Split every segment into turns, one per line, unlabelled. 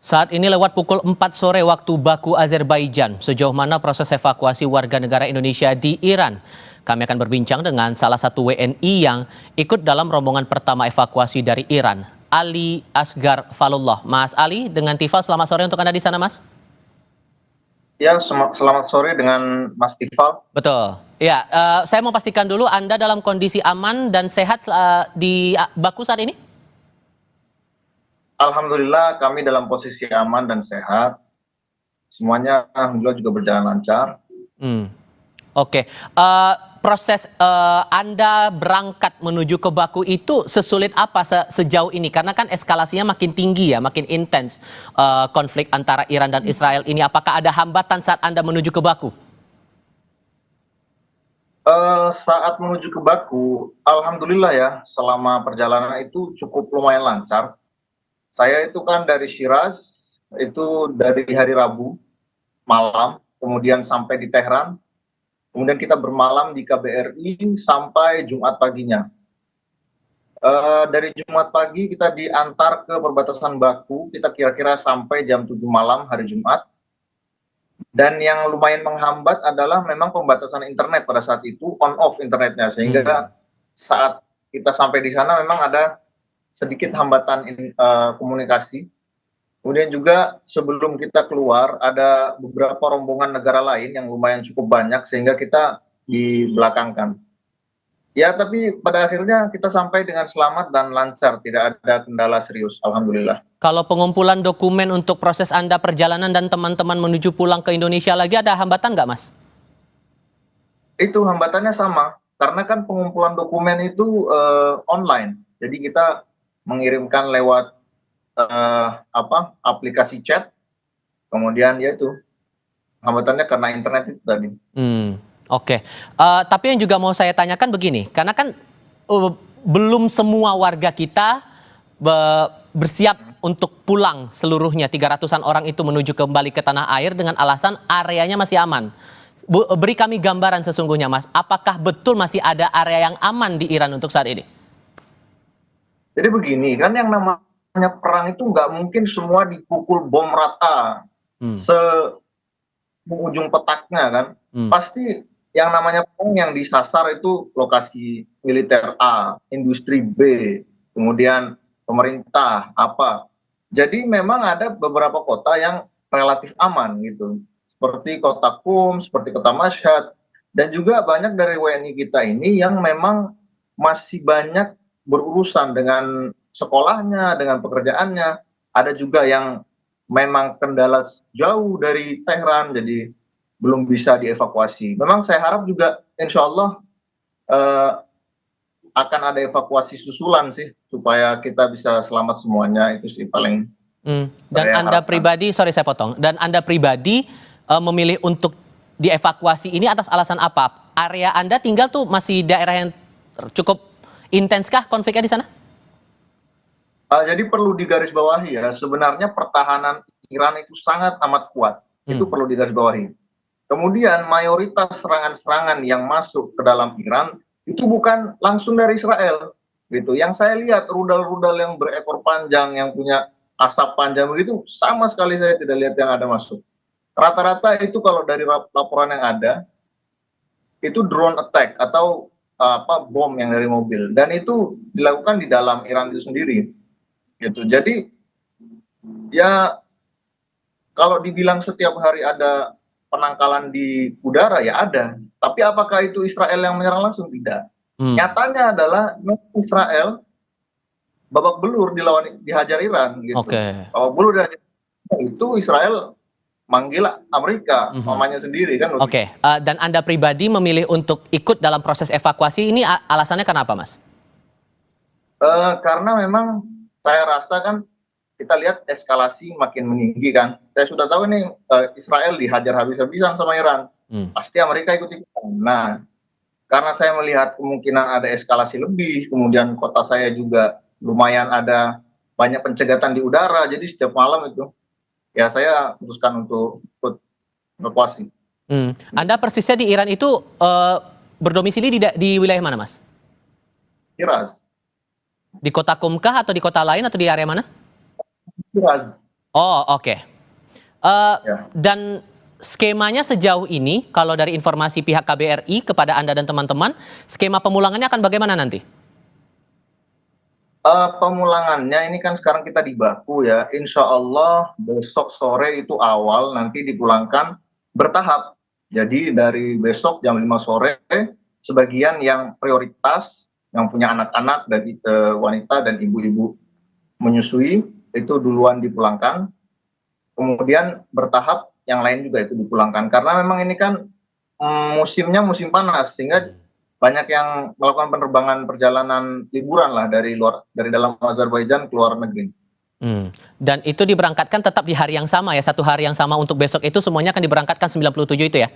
Saat ini lewat pukul 4 sore waktu Baku, Azerbaijan, sejauh mana proses evakuasi warga negara Indonesia di Iran? Kami akan berbincang dengan salah satu WNI yang ikut dalam rombongan pertama evakuasi dari Iran, Ali Asgar Falullah. Mas Ali, dengan Tifal, selamat sore untuk Anda di sana, Mas.
Ya, selamat sore dengan Mas Tifal.
Betul. Ya, saya mau pastikan dulu Anda dalam kondisi aman dan sehat di Baku saat ini?
Alhamdulillah kami dalam posisi aman dan sehat. Semuanya alhamdulillah juga berjalan lancar.
Oke. Proses Anda berangkat menuju ke Baku itu sesulit apa sejauh ini? Karena kan eskalasinya makin tinggi ya, makin intens konflik antara Iran dan Israel ini. Apakah ada hambatan saat Anda menuju ke Baku?
Saat menuju ke Baku, alhamdulillah ya, selama perjalanan itu cukup lumayan lancar. Saya itu kan dari Shiraz, itu dari hari Rabu malam, kemudian sampai di Tehran, kemudian kita bermalam di KBRI sampai Jumat paginya. Dari Jumat pagi kita diantar ke perbatasan Baku, kita kira-kira sampai jam 7 malam hari Jumat. Dan yang lumayan menghambat adalah memang pembatasan internet pada saat itu, on-off internetnya, sehingga saat kita sampai di sana memang ada sedikit hambatan komunikasi. Kemudian juga sebelum kita keluar ada beberapa rombongan negara lain yang lumayan cukup banyak sehingga kita dibelakangkan. Ya, tapi pada akhirnya kita sampai dengan selamat dan lancar, tidak ada kendala serius, alhamdulillah.
Kalau pengumpulan dokumen untuk proses Anda perjalanan dan teman-teman menuju pulang ke Indonesia lagi, ada hambatan nggak, Mas?
Itu hambatannya sama, karena kan pengumpulan dokumen itu online. Jadi kita mengirimkan lewat aplikasi chat, kemudian ya itu hambatannya karena internet itu tadi.
Oke. Tapi yang juga mau saya tanyakan begini, karena kan belum semua warga kita bersiap untuk pulang seluruhnya, 300-an orang itu menuju kembali ke tanah air dengan alasan areanya masih aman. Beri kami gambaran sesungguhnya, Mas, apakah betul masih ada area yang aman di Iran untuk saat ini?
Jadi begini, kan yang namanya perang itu nggak mungkin semua dipukul bom rata, ujung petaknya kan. Pasti yang namanya perang yang disasar itu lokasi militer A, industri B, kemudian pemerintah apa. Jadi memang ada beberapa kota yang relatif aman gitu, seperti kota Qum, seperti kota Mashhad, dan juga banyak dari WNI kita ini yang memang masih banyak berurusan dengan sekolahnya, dengan pekerjaannya. Ada juga yang memang kendala jauh dari Tehran, jadi belum bisa dievakuasi. Memang saya harap juga insya Allah akan ada evakuasi susulan sih, supaya kita bisa selamat semuanya, itu sih paling.
Dan Anda pribadi, sorry saya potong, dan Anda pribadi memilih untuk dievakuasi ini atas alasan apa? Area Anda tinggal tuh masih daerah yang cukup intenskah konfliknya di sana?
Jadi perlu digarisbawahi ya, sebenarnya pertahanan Iran itu sangat amat kuat, itu perlu digarisbawahi. Kemudian mayoritas serangan-serangan yang masuk ke dalam Iran itu bukan langsung dari Israel, gitu. Yang saya lihat rudal-rudal yang berekor panjang, yang punya asap panjang begitu, sama sekali saya tidak lihat yang ada masuk. Rata-rata itu kalau dari laporan yang ada, itu drone attack atau bom yang dari mobil, dan itu dilakukan di dalam Iran itu sendiri, gitu. Jadi ya kalau dibilang setiap hari ada penangkalan di udara, ya ada, tapi apakah itu Israel yang menyerang langsung? Tidak. Nyatanya adalah Israel babak belur dihajar Iran, gitu. Babak belur dihajar itu Israel manggil Amerika, mamanya sendiri kan.
Dan Anda pribadi memilih untuk ikut dalam proses evakuasi ini alasannya kenapa, Mas?
Karena memang saya rasa kan kita lihat eskalasi makin meninggi kan. Saya sudah tahu ini Israel dihajar habis-habisan sama Iran, pasti Amerika ikut-ikutan. Nah, karena saya melihat kemungkinan ada eskalasi lebih, kemudian kota saya juga lumayan ada banyak pencegatan di udara, jadi setiap malam itu ya saya putuskan untuk ikut evakuasi.
Anda persisnya di Iran itu berdomisili di wilayah mana, Mas?
Shiraz.
Di kota Qumkah atau di kota lain atau di area mana?
Shiraz.
Oh, oke.
Ya.
Dan skemanya sejauh ini, kalau dari informasi pihak KBRI kepada Anda dan teman-teman, skema pemulangannya akan bagaimana nanti?
Pemulangannya ini kan sekarang kita di Baku ya, insya Allah besok sore itu awal nanti dipulangkan bertahap. Jadi dari besok jam 5 sore, sebagian yang prioritas, yang punya anak-anak dan wanita dan ibu-ibu menyusui, itu duluan dipulangkan. Kemudian bertahap yang lain juga itu dipulangkan. Karena memang ini kan musimnya musim panas, sehingga banyak yang melakukan penerbangan perjalanan liburan lah dari dalam Azerbaijan ke luar negeri.
Dan itu diberangkatkan tetap di hari yang sama ya, satu hari yang sama untuk besok itu semuanya akan diberangkatkan 97 itu ya?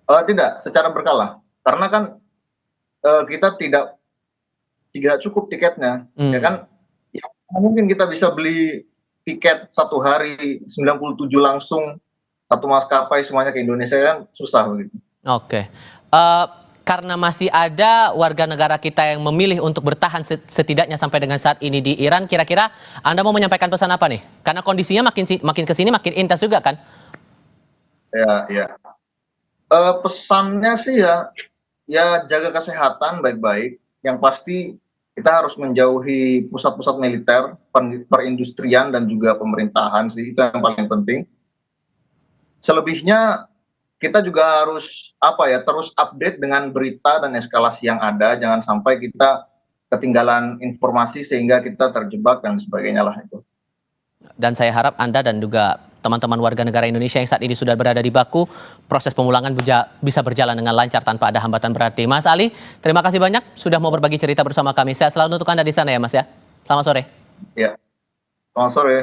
Tidak, secara berkala. Karena kan kita tidak cukup tiketnya, ya kan? Ya, mungkin kita bisa beli tiket satu hari 97 langsung satu maskapai semuanya ke Indonesia kan susah begitu.
Oke. Karena masih ada warga negara kita yang memilih untuk bertahan setidaknya sampai dengan saat ini di Iran, kira-kira Anda mau menyampaikan pesan apa nih? Karena kondisinya makin kesini makin intens juga kan?
Ya, ya. Pesannya sih ya jaga kesehatan baik-baik. Yang pasti kita harus menjauhi pusat-pusat militer, perindustrian dan juga pemerintahan sih, itu yang paling penting. Selebihnya kita juga harus terus update dengan berita dan eskalasi yang ada, jangan sampai kita ketinggalan informasi sehingga kita terjebak dan sebagainya lah itu.
Dan saya harap Anda dan juga teman-teman warga negara Indonesia yang saat ini sudah berada di Baku, proses pemulangan bisa berjalan dengan lancar tanpa ada hambatan berarti. Mas Ali, terima kasih banyak sudah mau berbagi cerita bersama kami. Sehat selalu untuk Anda di sana ya Mas ya. Selamat sore.
Ya, selamat sore.